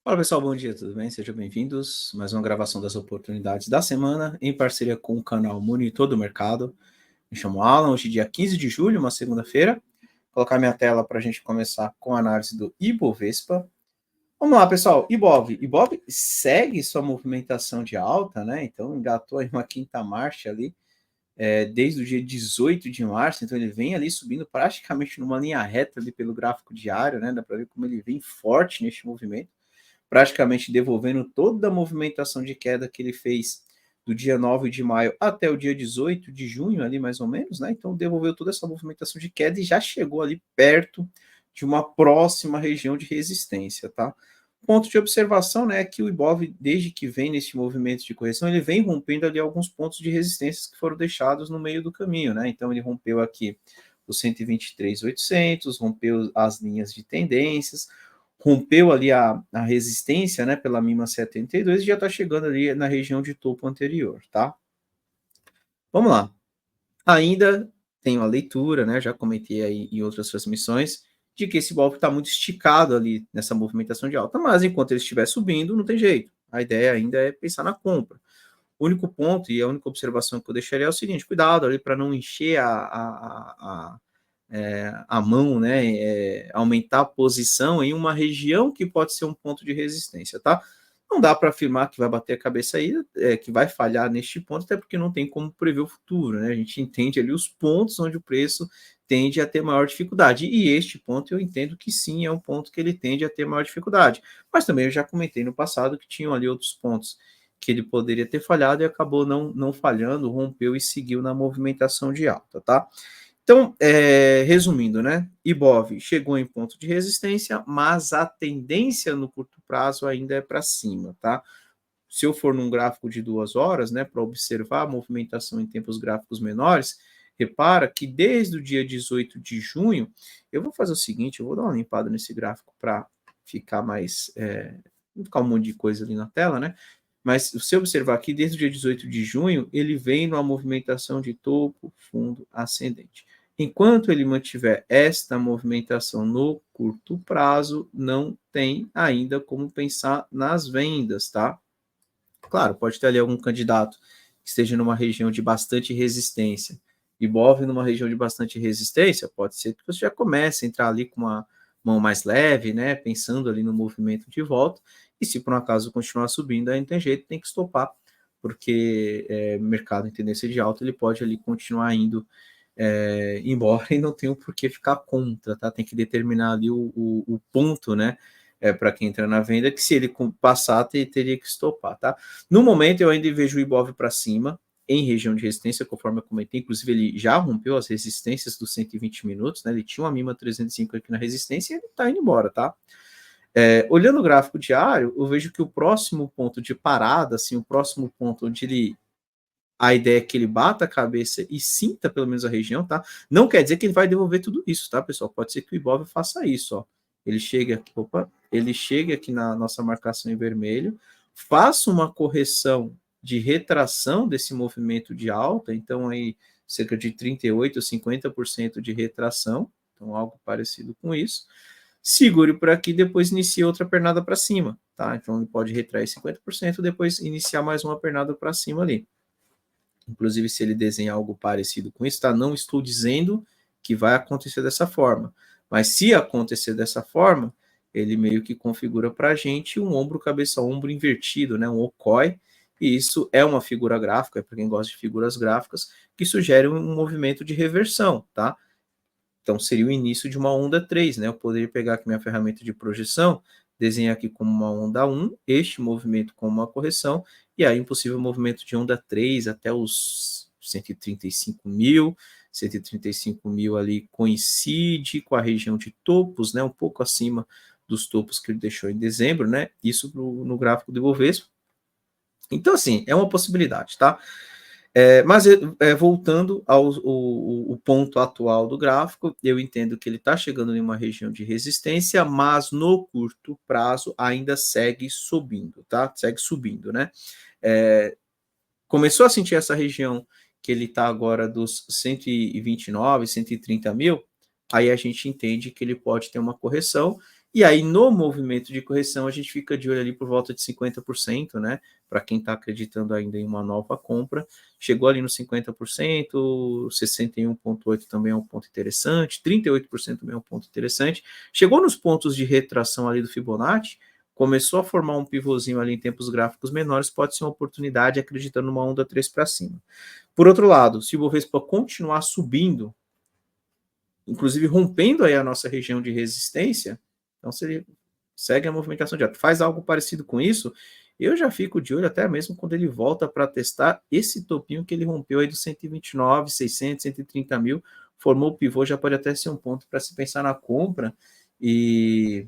Fala pessoal, bom dia, tudo bem? Sejam bem-vindos. Mais uma gravação das oportunidades da semana, em parceria com o canal Monitor do Mercado. Me chamo Alan, hoje dia 15 de julho, uma segunda-feira. Vou colocar minha tela para a gente começar com a análise do Ibovespa. Vamos lá, pessoal. Ibov segue sua movimentação de alta, né? Então engatou aí uma quinta marcha ali, desde o dia 18 de março. Então ele vem ali subindo praticamente numa linha reta ali pelo gráfico diário, né? Dá para ver como ele vem forte neste movimento, praticamente devolvendo toda a movimentação de queda que ele fez do dia 9 de maio até o dia 18 de junho, ali mais ou menos, né? Então devolveu toda essa movimentação de queda e já chegou ali perto de uma próxima região de resistência, tá? Ponto de observação, né, é que o Ibov, desde que vem nesse movimento de correção, ele vem rompendo ali alguns pontos de resistência que foram deixados no meio do caminho, né? Então ele rompeu aqui os 123.800, rompeu as linhas de tendências, rompeu ali a resistência, né, pela mínima 72 e já está chegando ali na região de topo anterior, tá? Vamos lá. Ainda tenho a leitura, né, já comentei aí em outras transmissões, de que esse golpe está muito esticado ali nessa movimentação de alta, mas enquanto ele estiver subindo, não tem jeito. A ideia ainda é pensar na compra. O único ponto e a única observação que eu deixaria é o seguinte: cuidado ali para não encher a mão, né, aumentar a posição em uma região que pode ser um ponto de resistência, tá? Não dá para afirmar que vai bater a cabeça aí, que vai falhar neste ponto, até porque não tem como prever o futuro, né? A gente entende ali os pontos onde o preço tende a ter maior dificuldade. E este ponto eu entendo que sim, é um ponto que ele tende a ter maior dificuldade. Mas também eu já comentei no passado que tinham ali outros pontos que ele poderia ter falhado e acabou não falhando, rompeu e seguiu na movimentação de alta, tá? Então, resumindo, né? Ibov chegou em ponto de resistência, mas a tendência no curto prazo ainda é para cima, tá? Se eu for num gráfico de 2 horas, né, para observar a movimentação em tempos gráficos menores, repara que desde o dia 18 de junho, eu vou fazer o seguinte, eu vou dar uma limpada nesse gráfico para ficar mais, não ficar um monte de coisa ali na tela, né? Mas se você observar aqui, desde o dia 18 de junho, ele vem numa movimentação de topo, fundo, ascendente. Enquanto ele mantiver esta movimentação no curto prazo, não tem ainda como pensar nas vendas, tá? Claro, pode ter ali algum candidato que esteja numa região de bastante resistência. Ibov numa região de bastante resistência, pode ser que você já comece a entrar ali com uma mão mais leve, né? Pensando ali no movimento de volta. E se por um acaso continuar subindo, aí não tem jeito, tem que estopar, porque mercado em tendência de alta ele pode ali continuar indo embora e não tem o porquê ficar contra, tá? Tem que determinar ali o ponto, né? Para quem entra na venda, que se ele passar, teria que estopar, tá? No momento, eu ainda vejo o Ibov para cima, em região de resistência, conforme eu comentei, inclusive ele já rompeu as resistências dos 120 minutos, né? Ele tinha uma mínima 305 aqui na resistência e ele está indo embora, tá? Olhando o gráfico diário, eu vejo que o próximo ponto de parada, assim, o próximo ponto onde a ideia é que ele bata a cabeça e sinta pelo menos a região, tá? Não quer dizer que ele vai devolver tudo isso, tá, pessoal? Pode ser que o Ibov faça isso, ó. Ele chega aqui na nossa marcação em vermelho, faça uma correção de retração desse movimento de alta, então aí cerca de 38 a 50% de retração, então algo parecido com isso. Segure por aqui, depois inicie outra pernada para cima, tá? Então ele pode retrair 50%, depois iniciar mais uma pernada para cima ali. Inclusive, se ele desenhar algo parecido com isso, tá? Não estou dizendo que vai acontecer dessa forma, mas se acontecer dessa forma, ele meio que configura para a gente um ombro, cabeça, ombro invertido, né? Um okoi, e isso é uma figura gráfica, para quem gosta de figuras gráficas, que sugere um movimento de reversão, tá? Então, seria o início de uma onda 3, né? Eu poderia pegar aqui minha ferramenta de projeção, desenhar aqui como uma onda 1, este movimento como uma correção, e aí um possível movimento de onda 3 até os 135 mil. 135 mil ali coincide com a região de topos, né? Um pouco acima dos topos que ele deixou em dezembro, né? Isso no gráfico do Ibovespa. Então, assim, é uma possibilidade, tá? Mas voltando ao ponto atual do gráfico, eu entendo que ele está chegando em uma região de resistência, mas no curto prazo ainda segue subindo, tá? Segue subindo, né? Começou a sentir essa região que ele está agora dos 129, 130 mil, aí a gente entende que ele pode ter uma correção E aí, no movimento de correção, a gente fica de olho ali por volta de 50%, né? Para quem está acreditando ainda em uma nova compra, chegou ali nos 50%, 61,8% também é um ponto interessante, 38% também é um ponto interessante. Chegou nos pontos de retração ali do Fibonacci, começou a formar um pivôzinho ali em tempos gráficos menores, pode ser uma oportunidade acreditando numa onda 3 para cima. Por outro lado, se o Bovespa continuar subindo, inclusive rompendo aí a nossa região de resistência, então se ele segue a movimentação de alta, faz algo parecido com isso, eu já fico de olho até mesmo quando ele volta para testar esse topinho que ele rompeu aí dos 129, 600, 130 mil, formou o pivô, já pode até ser um ponto para se pensar na compra e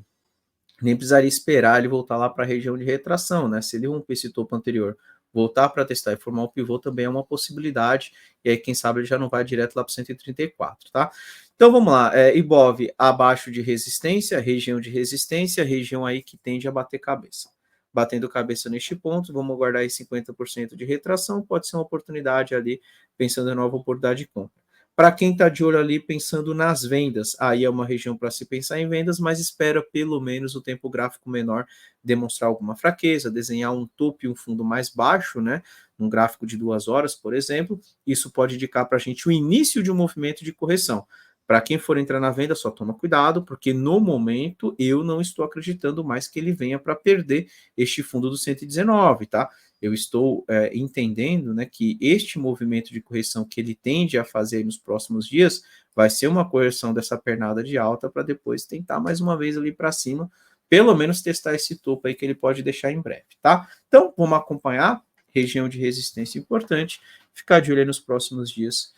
nem precisaria esperar ele voltar lá para a região de retração, né? Se ele romper esse topo anterior, voltar para testar e formar o pivô também é uma possibilidade, e aí quem sabe ele já não vai direto lá para 134, tá? Então vamos lá, Ibov abaixo de resistência, região aí que tende a bater cabeça. Batendo cabeça neste ponto, vamos guardar aí 50% de retração, pode ser uma oportunidade ali, pensando em nova oportunidade de compra. Para quem está de olho ali pensando nas vendas, aí é uma região para se pensar em vendas, mas espera pelo menos o tempo gráfico menor demonstrar alguma fraqueza, desenhar um topo e um fundo mais baixo, né? Um gráfico de 2 horas, por exemplo. Isso pode indicar para a gente o início de um movimento de correção. Para quem for entrar na venda, só toma cuidado, porque no momento eu não estou acreditando mais que ele venha para perder este fundo do 119, tá? Eu estou entendendo, né, que este movimento de correção que ele tende a fazer nos próximos dias vai ser uma correção dessa pernada de alta para depois tentar mais uma vez ali para cima, pelo menos testar esse topo aí que ele pode deixar em breve, tá? Então, vamos acompanhar, região de resistência importante, ficar de olho aí nos próximos dias,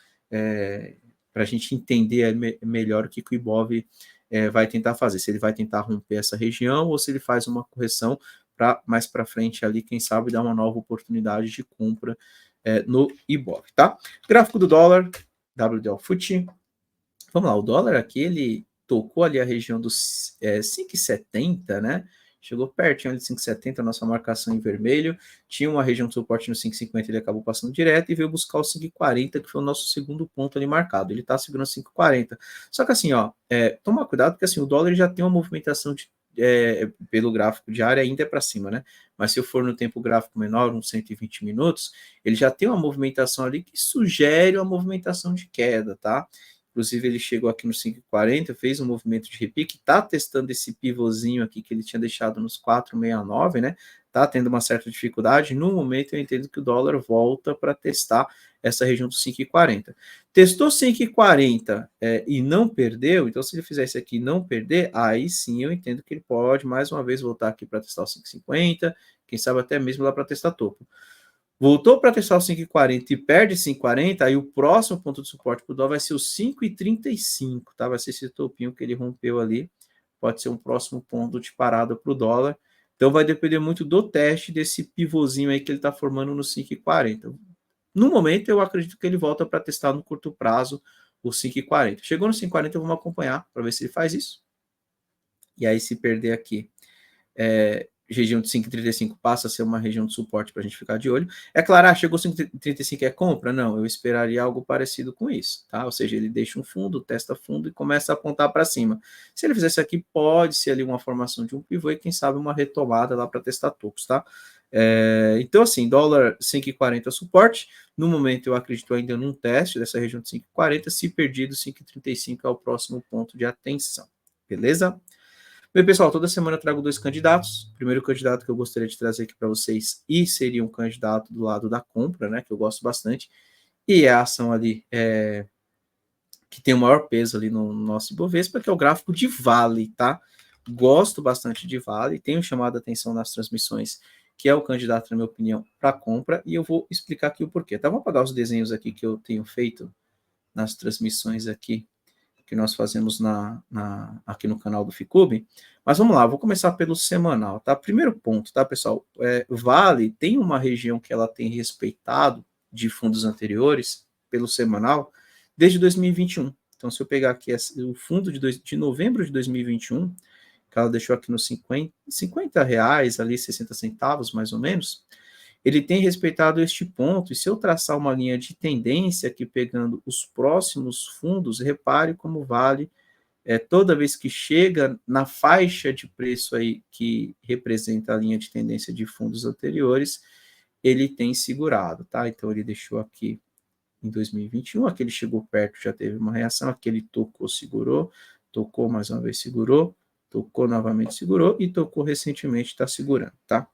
para a gente entender melhor o que o Ibov vai tentar fazer, se ele vai tentar romper essa região ou se ele faz uma correção para mais para frente ali, quem sabe dar uma nova oportunidade de compra no Ibov, tá? Gráfico do dólar, WDO FTSE. Vamos lá, o dólar aqui, ele tocou ali a região dos 5,70, né? Chegou pertinho ali de 5,70, nossa marcação em vermelho. Tinha uma região de suporte no 5,50, ele acabou passando direto e veio buscar o 5,40, que foi o nosso segundo ponto ali marcado. Ele tá segurando 5,40. Só que assim, ó, toma cuidado, porque assim, o dólar já tem uma movimentação pelo gráfico diário ainda é para cima, né? Mas se eu for no tempo gráfico menor, uns 120 minutos, ele já tem uma movimentação ali que sugere uma movimentação de queda, tá? Inclusive, ele chegou aqui no 5,40, fez um movimento de repique, está testando esse pivôzinho aqui que ele tinha deixado nos 4,69, né? Está tendo uma certa dificuldade. No momento, eu entendo que o dólar volta para testar essa região dos 5,40. Testou 5,40 e não perdeu, então se ele fizer isso aqui e não perder, aí sim eu entendo que ele pode mais uma vez voltar aqui para testar o 5,50, quem sabe até mesmo lá para testar topo. Voltou para testar o 5,40 e perde 5,40, aí o próximo ponto de suporte para o dólar vai ser o 5,35, tá? Vai ser esse topinho que ele rompeu ali, pode ser um próximo ponto de parada para o dólar. Então vai depender muito do teste desse pivôzinho aí que ele está formando no 5,40. No momento, eu acredito que ele volta para testar no curto prazo o 5,40. Chegou no 5,40, vamos acompanhar para ver se ele faz isso. E aí, se perder aqui, região de 5,35 passa a ser uma região de suporte para a gente ficar de olho. É claro, chegou 5,35 é compra? Não, eu esperaria algo parecido com isso, tá? Ou seja, ele deixa um fundo, testa fundo e começa a apontar para cima. Se ele fizer isso aqui, pode ser ali uma formação de um pivô e quem sabe uma retomada lá para testar topos, tá? Então, assim, dólar 5,40 suporte. No momento, eu acredito ainda num teste dessa região de 5,40. Se perdido, 5,35 é o próximo ponto de atenção. Beleza? Bem, pessoal, toda semana eu trago 2 candidatos. O primeiro candidato que eu gostaria de trazer aqui para vocês e seria um candidato do lado da compra, né, que eu gosto bastante, e é a ação ali que tem o maior peso ali no nosso Ibovespa, que é o gráfico de Vale, tá? Gosto bastante de Vale, tenho chamado a atenção nas transmissões, que é o candidato, na minha opinião, para compra, e eu vou explicar aqui o porquê. Tá? Vou apagar os desenhos aqui que eu tenho feito nas transmissões aqui que nós fazemos aqui no canal do Ficube. Mas vamos lá, vou começar pelo semanal, tá? Primeiro ponto, tá, pessoal? Vale tem uma região que ela tem respeitado de fundos anteriores pelo semanal desde 2021. Então, se eu pegar aqui o fundo de novembro de 2021, que ela deixou aqui nos 50 reais, ali 60 centavos, mais ou menos, ele tem respeitado este ponto, e se eu traçar uma linha de tendência aqui pegando os próximos fundos, repare como Vale toda vez que chega na faixa de preço aí que representa a linha de tendência de fundos anteriores, ele tem segurado, tá? Então ele deixou aqui em 2021, aquele chegou perto, já teve uma reação, aquele tocou, segurou, tocou mais uma vez, segurou, tocou novamente, segurou, e tocou recentemente, está segurando, tá?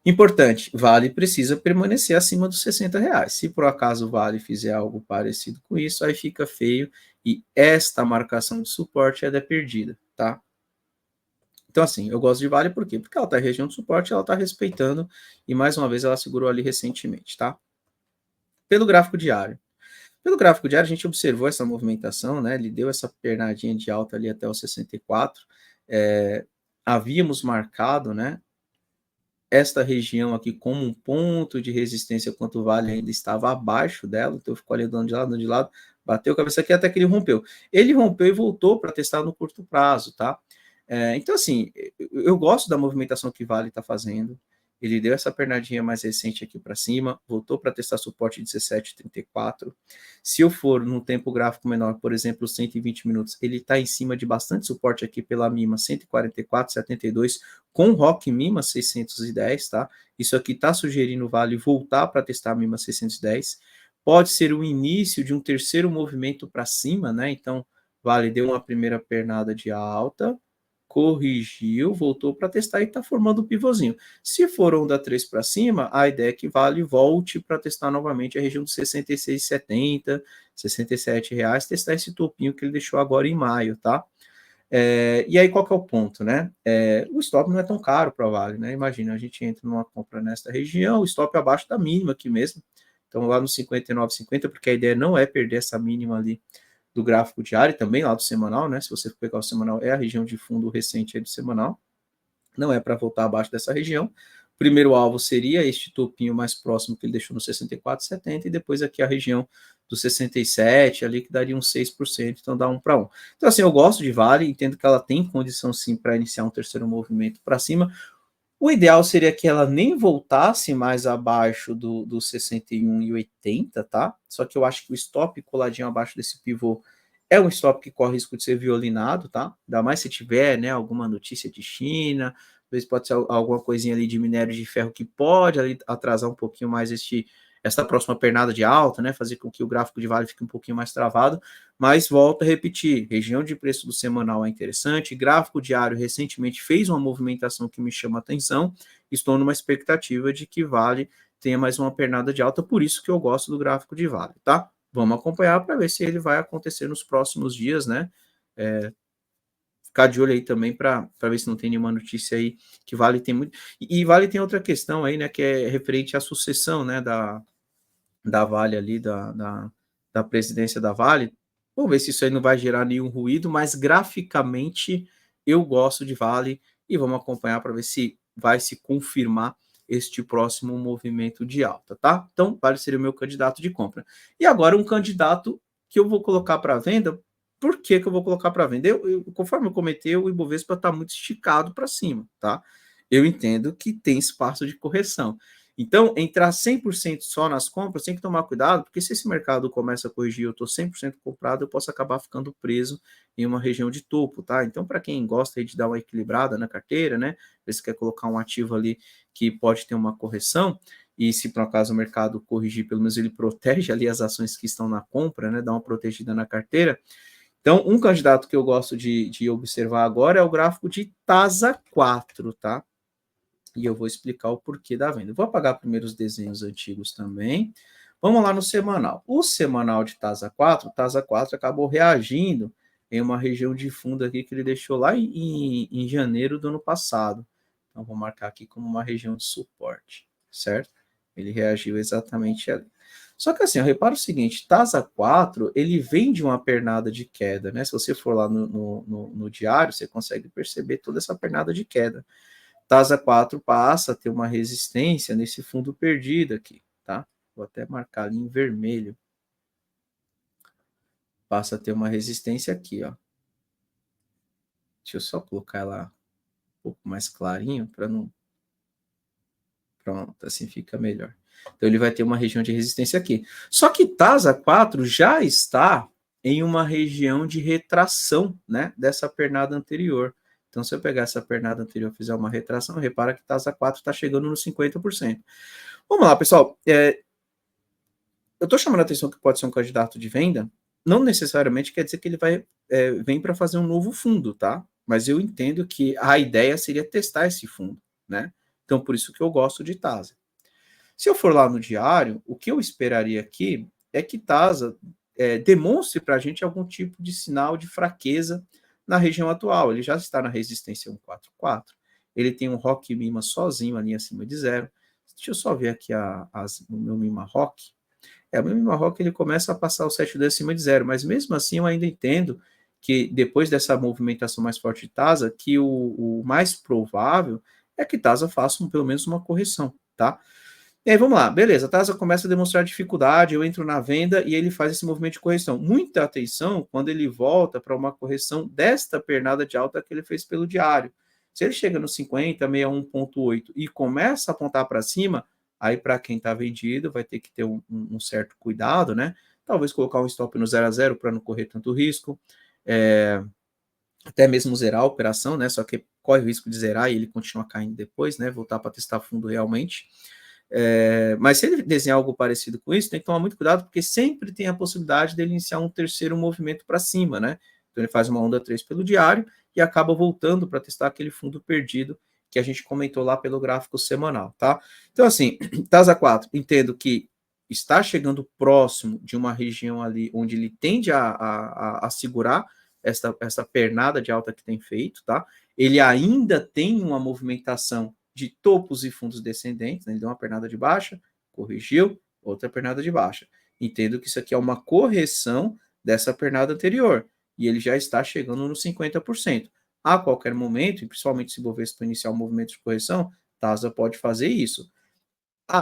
Importante, Vale precisa permanecer acima dos R$60. Se por acaso o Vale fizer algo parecido com isso, aí fica feio, e esta marcação de suporte ela é perdida, tá? Então, assim, eu gosto de Vale por quê? Porque ela está em região de suporte, ela está respeitando, e mais uma vez ela segurou ali recentemente, tá? Pelo gráfico diário. Pelo gráfico diário, a gente observou essa movimentação, né? Ele deu essa pernadinha de alta ali até o 64. Havíamos marcado, né? Esta região aqui como um ponto de resistência, quanto o Vale ainda estava abaixo dela, então ficou ali dando de lado, bateu a cabeça aqui até que ele rompeu. Ele rompeu e voltou para testar no curto prazo, tá? Então, assim, eu gosto da movimentação que o Vale está fazendo. Ele deu essa pernadinha mais recente aqui para cima, voltou para testar suporte 17,34. Se eu for num tempo gráfico menor, por exemplo, 120 minutos, ele está em cima de bastante suporte aqui pela mima 144,72, com Rock Mima 610, tá? Isso aqui está sugerindo o Vale voltar para testar a Mima 610. Pode ser o início de um terceiro movimento para cima, né? Então, Vale deu uma primeira pernada de alta, corrigiu, voltou para testar e está formando o pivôzinho. Se for onda 3 para cima, a ideia é que Vale volte para testar novamente a região dos 66,70, R$67, testar esse topinho que ele deixou agora em maio, tá? E aí, qual que é o ponto, né? O stop não é tão caro para a Vale, né? Imagina, a gente entra numa compra nesta região, o stop é abaixo da mínima aqui mesmo, então lá no 59,50, porque a ideia não é perder essa mínima ali do gráfico diário, também lá do semanal, né? Se você pegar o semanal, é a região de fundo recente aí do semanal, não é para voltar abaixo dessa região. O primeiro alvo seria este topinho mais próximo que ele deixou no 64,70 e depois aqui a região do 67, ali que daria uns 6%, então dá 1 para 1. Então, assim, eu gosto de Vale, entendo que ela tem condição sim para iniciar um terceiro movimento para cima. O ideal seria que ela nem voltasse mais abaixo do 61,80, tá? Só que eu acho que o stop coladinho abaixo desse pivô é um stop que corre risco de ser violinado, tá? Ainda mais se tiver, né, alguma notícia de China, às vezes pode ser alguma coisinha ali de minério de ferro que pode ali atrasar um pouquinho mais esta próxima pernada de alta, né? Fazer com que o gráfico de Vale fique um pouquinho mais travado, mas volto a repetir, região de preço do semanal é interessante, gráfico diário recentemente fez uma movimentação que me chama a atenção, estou numa expectativa de que Vale tenha mais uma pernada de alta, por isso que eu gosto do gráfico de Vale, tá? Vamos acompanhar para ver se ele vai acontecer nos próximos dias, né? Ficar de olho aí também para ver se não tem nenhuma notícia aí que Vale tem muito. E Vale tem outra questão aí, né? Que é referente à sucessão, né? Da Vale ali, da presidência da Vale. Vamos ver se isso aí não vai gerar nenhum ruído, mas graficamente eu gosto de Vale e vamos acompanhar para ver se vai se confirmar este próximo movimento de alta, tá? Então, Vale seria o meu candidato de compra. E agora um candidato que eu vou colocar para venda. Por que eu vou colocar para venda? Conforme eu comentei, o Ibovespa está muito esticado para cima, tá? Eu entendo que tem espaço de correção. Então, entrar 100% só nas compras, tem que tomar cuidado, porque se esse mercado começa a corrigir, eu estou 100% comprado, eu posso acabar ficando preso em uma região de topo, tá? Então, para quem gosta de dar uma equilibrada na carteira, né? Se quer colocar um ativo ali que pode ter uma correção, e se por acaso o mercado corrigir, pelo menos ele protege ali as ações que estão na compra, né? Dá uma protegida na carteira. Então, um candidato que eu gosto de observar agora é o gráfico de TASA 4, tá? E eu vou explicar o porquê da venda. Vou apagar primeiro os desenhos antigos também. Vamos lá no semanal. O semanal de TASA 4 acabou reagindo em uma região de fundo aqui que ele deixou lá em janeiro do ano passado. Então, vou marcar aqui como uma região de suporte, certo? Ele reagiu exatamente ali. Só que assim, repara o seguinte, TASA 4, ele vem de uma pernada de queda, né? Se você for lá no diário, você consegue perceber toda essa pernada de queda. TASA 4 passa a ter uma resistência nesse fundo perdido aqui, tá? Vou até marcar ali em vermelho. Passa a ter uma resistência aqui, ó. Deixa eu só colocar ela um pouco mais clarinho para não... Pronto, assim fica melhor. Então ele vai ter uma região de resistência aqui. Só que TASA 4 já está em uma região de retração, né, dessa pernada anterior. Então, se eu pegar essa pernada anterior e fizer uma retração, repara que TASA 4 está chegando nos 50%. Vamos lá, pessoal. Eu estou chamando a atenção que pode ser um candidato de venda, não necessariamente quer dizer que ele vem para fazer um novo fundo, tá? Mas eu entendo que a ideia seria testar esse fundo, né? Então, por isso que eu gosto de TASA. Se eu for lá no diário, o que eu esperaria aqui é que TASA demonstre para a gente algum tipo de sinal de fraqueza na região atual. Ele já está na resistência 144, ele tem um ROC MIMA sozinho ali acima de zero. Deixa eu só ver aqui o meu MIMA ROC. O MIMA ROC ele começa a passar o 7 acima de zero, mas mesmo assim eu ainda entendo que depois dessa movimentação mais forte de TASA, que o mais provável é que TASA faça pelo menos uma correção, tá? E aí, vamos lá, beleza, a TASA começa a demonstrar dificuldade, eu entro na venda e ele faz esse movimento de correção. Muita atenção quando ele volta para uma correção desta pernada de alta que ele fez pelo diário. Se ele chega no 50, 61,8 e começa a apontar para cima, aí para quem está vendido vai ter que ter um certo cuidado, né? Talvez colocar um stop no 0 a 0 para não correr tanto risco, até mesmo zerar a operação, né? Só que corre o risco de zerar e ele continuar caindo depois, né? Voltar para testar fundo realmente. Mas se ele desenhar algo parecido com isso, tem que tomar muito cuidado, porque sempre tem a possibilidade de ele iniciar um terceiro movimento para cima, né? Então ele faz uma onda 3 pelo diário e acaba voltando para testar aquele fundo perdido que a gente comentou lá pelo gráfico semanal, tá? Então, assim, TASA 4, entendo que está chegando próximo de uma região ali onde ele tende a segurar essa pernada de alta que tem feito, tá? Ele ainda tem uma movimentação de topos e fundos descendentes, né? Ele deu uma pernada de baixa, corrigiu, outra pernada de baixa. Entendo que isso aqui é uma correção dessa pernada anterior, e ele já está chegando nos 50%. A qualquer momento, e principalmente se o Bovespa iniciar um movimento de correção, TASA pode fazer isso.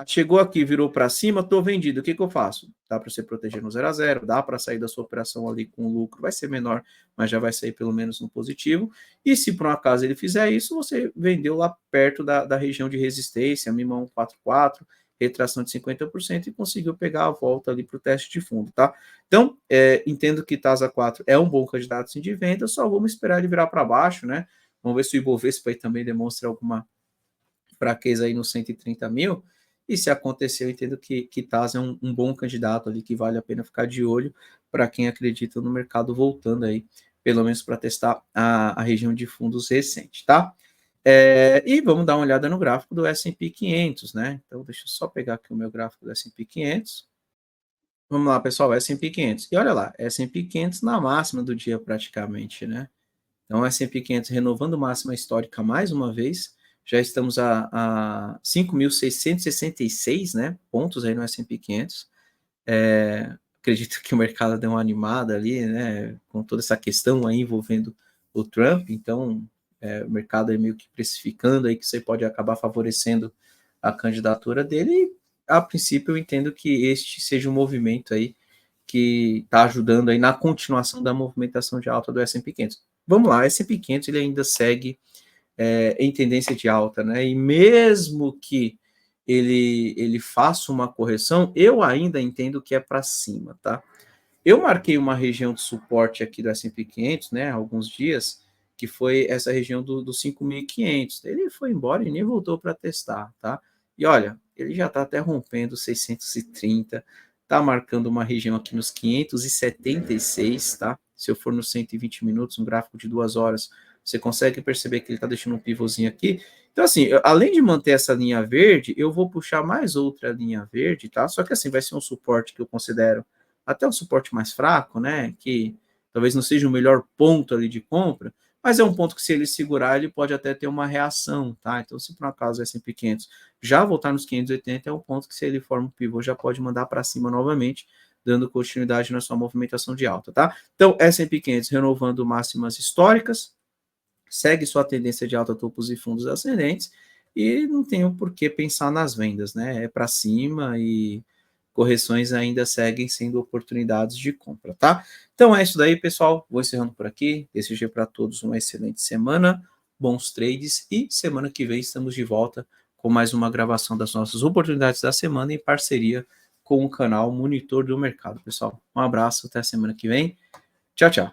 Chegou aqui, virou para cima, estou vendido. O que eu faço? Dá para você proteger no 0 a 0, dá para sair da sua operação ali com lucro, vai ser menor, mas já vai sair pelo menos no positivo. E se por um acaso ele fizer isso, você vendeu lá perto da região de resistência, MIMA 144, retração de 50% e conseguiu pegar a volta ali para o teste de fundo, tá? Então, entendo que TASA 4 é um bom candidato sim, de venda, só vamos esperar ele virar para baixo, né? Vamos ver se o Ibovespa aí também demonstra alguma fraqueza aí nos 130 mil. E se acontecer, eu entendo que TASA é um bom candidato ali, que vale a pena ficar de olho para quem acredita no mercado voltando aí, pelo menos para testar a região de fundos recente, tá? E vamos dar uma olhada no gráfico do S&P 500, né? Então, deixa eu só pegar aqui o meu gráfico do S&P 500. Vamos lá, pessoal, S&P 500. E olha lá, S&P 500 na máxima do dia praticamente, né? Então, o S&P 500 renovando máxima histórica mais uma vez, já estamos a 5.666, né, pontos aí no S&P 500. Acredito que o mercado deu uma animada ali, né, com toda essa questão aí envolvendo o Trump, então o mercado é meio que precificando aí que você pode acabar favorecendo a candidatura dele, e a princípio eu entendo que este seja um movimento aí que está ajudando aí na continuação da movimentação de alta do S&P 500. Vamos lá, o S&P 500 ele ainda segue em tendência de alta, né? E mesmo que ele faça uma correção, eu ainda entendo que é para cima, tá? Eu marquei uma região de suporte aqui do S&P 500, né, há alguns dias, que foi essa região do 5.500. Ele foi embora e nem voltou para testar, tá? E olha, ele já está até rompendo 630, tá marcando uma região aqui nos 576, tá? Se eu for nos 120 minutos, um gráfico de 2 horas, você consegue perceber que ele está deixando um pivôzinho aqui. Então, assim, além de manter essa linha verde, eu vou puxar mais outra linha verde, tá? Só que assim, vai ser um suporte que eu considero até um suporte mais fraco, né? Que talvez não seja o melhor ponto ali de compra, mas é um ponto que se ele segurar, ele pode até ter uma reação, tá? Então, se por um acaso o S&P 500 já voltar nos 580, é um ponto que se ele forma um pivô, já pode mandar para cima novamente, dando continuidade na sua movimentação de alta, tá? Então, S&P 500 renovando máximas históricas, segue sua tendência de alta, topos e fundos ascendentes, e não tem por que pensar nas vendas, né? É para cima e correções ainda seguem sendo oportunidades de compra, tá? Então é isso daí, pessoal. Vou encerrando por aqui. Desejo para todos uma excelente semana, bons trades e semana que vem estamos de volta com mais uma gravação das nossas oportunidades da semana em parceria com o canal Monitor do Mercado, pessoal. Um abraço, até a semana que vem. Tchau, tchau.